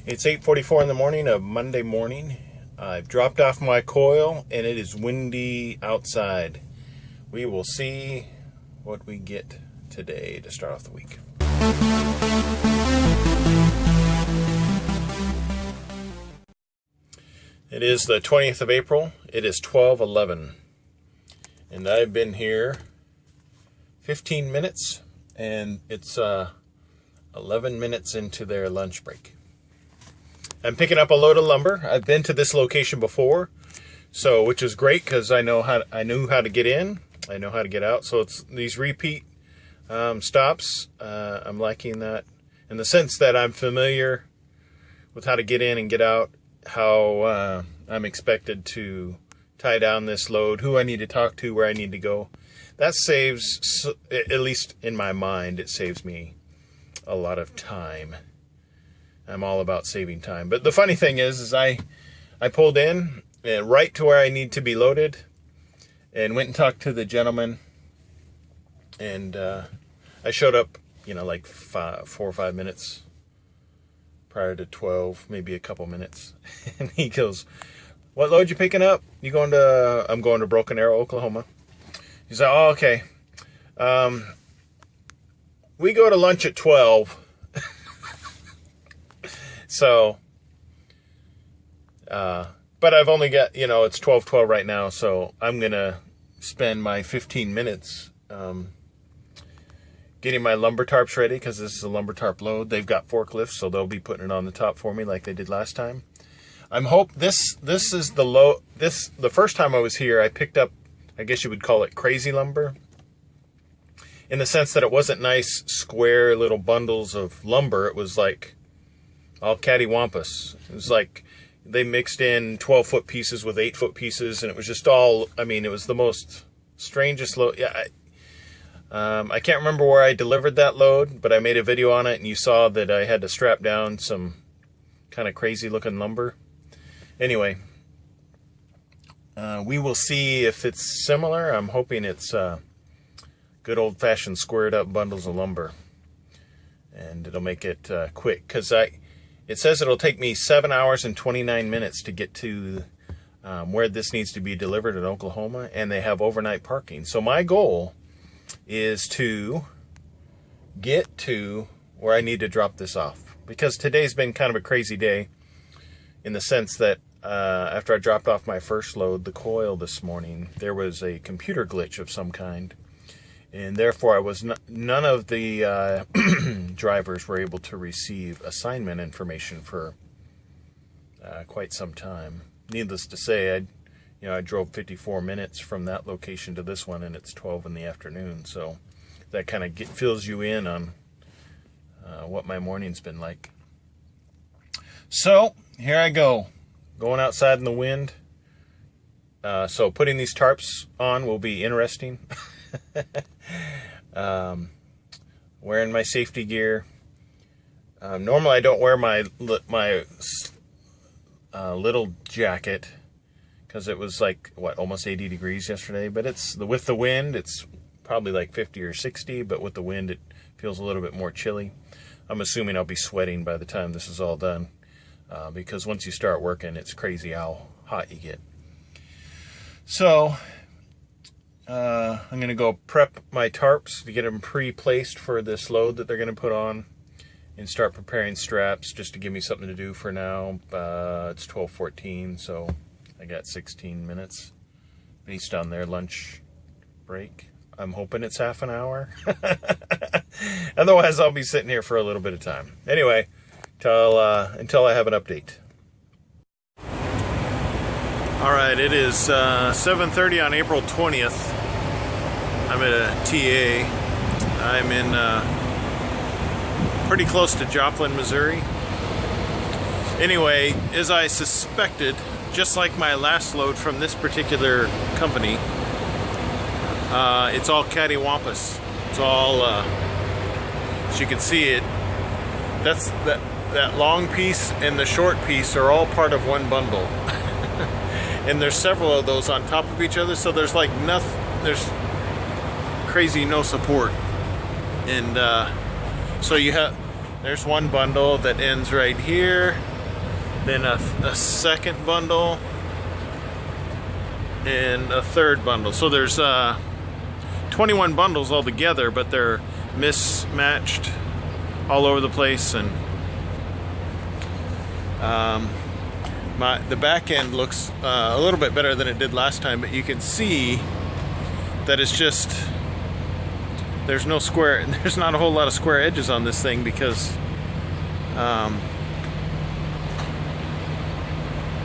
It's 8:44 in the morning of Monday morning. I've dropped off my coil and it is windy outside. We will see what we get today to start off the week. It is the 20th of April. It is 12:11. And I've been here 15 minutes and it's 11 minutes into their lunch break. I'm picking up a load of lumber. I've been to this location before, so which is great because I knew how to get in, I know how to get out. So it's these repeat stops. I'm liking that in the sense that I'm familiar with how to get in and get out, how I'm expected to tie down this load, who I need to talk to, where I need to go. That saves, at least in my mind, it saves me a lot of time. I'm all about saving time. But the funny thing is I pulled in right to where I need to be loaded and went and talked to the gentleman. And I showed up, like 4 or 5 minutes prior to 12, maybe a couple minutes. And he goes, "What load you picking up? I'm going to Broken Arrow, Oklahoma." He's like, "Oh, okay. We go to lunch at 12. So, but I've only got, it's 12:12 right now, so I'm going to spend my 15 minutes getting my lumber tarps ready, because this is a lumber tarp load. They've got forklifts, so they'll be putting it on the top for me like they did last time. This is the first time I was here, I picked up, I guess you would call it crazy lumber, in the sense that it wasn't nice, square little bundles of lumber. It was like all cattywampus. It was like they mixed in 12-foot pieces with 8-foot pieces, and it was just all, it was the most strangest load. Yeah, I can't remember where I delivered that load, but I made a video on it, and you saw that I had to strap down some kind of crazy looking lumber. Anyway, we will see if it's similar. I'm hoping it's good old-fashioned squared up bundles of lumber, and it'll make it quick, because it says it'll take me 7 hours and 29 minutes to get to where this needs to be delivered in Oklahoma, and they have overnight parking. So my goal is to get to where I need to drop this off, because today's been kind of a crazy day, in the sense that after I dropped off my first load, the coil this morning, there was a computer glitch of some kind, and therefore none of the drivers were able to receive assignment information for quite some time. Needless to say, I drove 54 minutes from that location to this one, and it's 12 in the afternoon. So that kind of fills you in on what my morning's been like. So here I go, going outside in the wind. So putting these tarps on will be interesting. Wearing my safety gear. Normally I don't wear my little jacket, because it was like almost 80 degrees yesterday. But with the wind, it's probably like 50 or 60. But with the wind, it feels a little bit more chilly. I'm assuming I'll be sweating by the time this is all done, because once you start working, it's crazy how hot you get. So I'm going to go prep my tarps to get them pre-placed for this load that they're going to put on, and start preparing straps just to give me something to do for now. It's 12:14, so I got 16 minutes based on their lunch break. I'm hoping it's half an hour. Otherwise, I'll be sitting here for a little bit of time. Anyway, until I have an update. All right, it is 7:30 on April 20th. I'm at a TA. I'm in pretty close to Joplin, Missouri. Anyway, as I suspected, just like my last load from this particular company, it's all cattywampus. It's all, as you can see it, that long piece and the short piece are all part of one bundle. And there's several of those on top of each other, so there's like nothing, there's crazy no support. And so there's one bundle that ends right here, then a second bundle, and a third bundle. So there's 21 bundles altogether, but they're mismatched all over the place, and the back end looks a little bit better than it did last time, but you can see that it's just, there's not a whole lot of square edges on this thing, because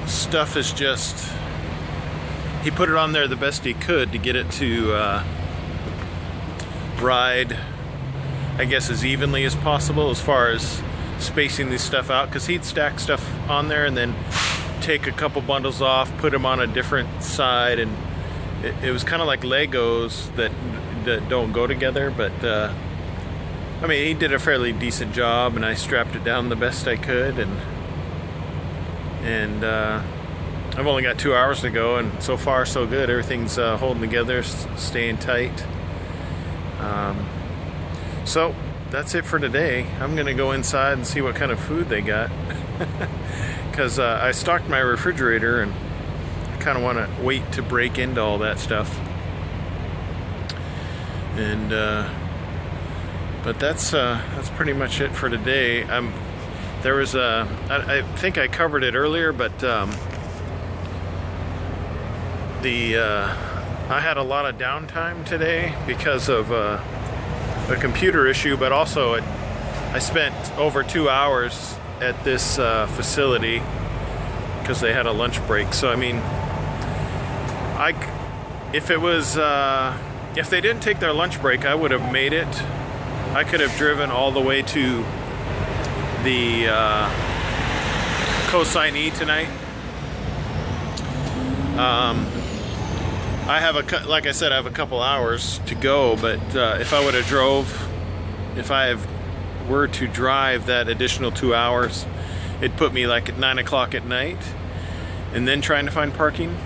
stuff is just, he put it on there the best he could to get it to ride, I guess, as evenly as possible as far as spacing this stuff out, because he'd stack stuff on there and then take a couple bundles off, put them on a different side, and it was kind of like Legos that don't go together. But I mean, he did a fairly decent job, and I strapped it down the best I could, and I've only got 2 hours to go, and so far so good. Everything's holding together, staying tight. So that's it for today. I'm gonna go inside and see what kind of food they got, because I stocked my refrigerator, and I kind of want to wait to break into all that stuff. And but that's pretty much it for today. There was I think I covered it earlier, but I had a lot of downtime today because of a computer issue, but also I spent over 2 hours at this facility because they had a lunch break. So I mean, if they didn't take their lunch break, I would have made it. I could have driven all the way to the Cosignee tonight. Like I said, I have a couple hours to go, but if I would have were to drive that additional 2 hours, it'd put me like at 9 o'clock at night, and then trying to find parking.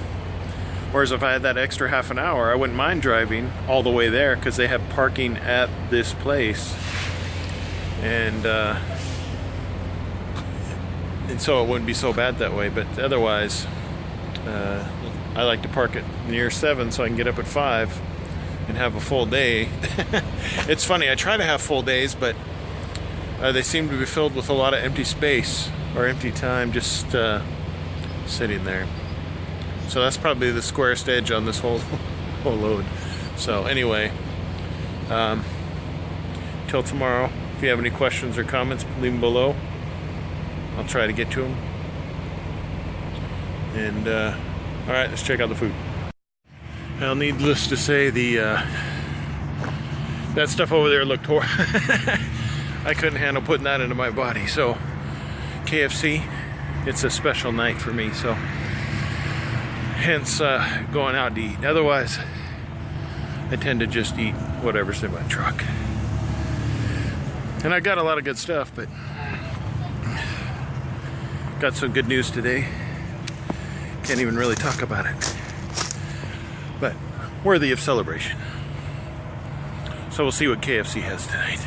Whereas if I had that extra half an hour, I wouldn't mind driving all the way there, because they have parking at this place, and so it wouldn't be so bad that way. But otherwise, I like to park it near 7 so I can get up at 5 and have a full day. It's funny, I try to have full days, but they seem to be filled with a lot of empty space or empty time just sitting there. So that's probably the squarest edge on this whole load. So anyway, till tomorrow, if you have any questions or comments, leave them below. I'll try to get to them. And all right, let's check out the food. Well, needless to say, that stuff over there looked horrible. I couldn't handle putting that into my body. So KFC, it's a special night for me. So hence going out to eat. Otherwise, I tend to just eat whatever's in my truck. And I got a lot of good stuff, but got some good news today. Can't even really talk about it, but worthy of celebration. So we'll see what KFC has tonight.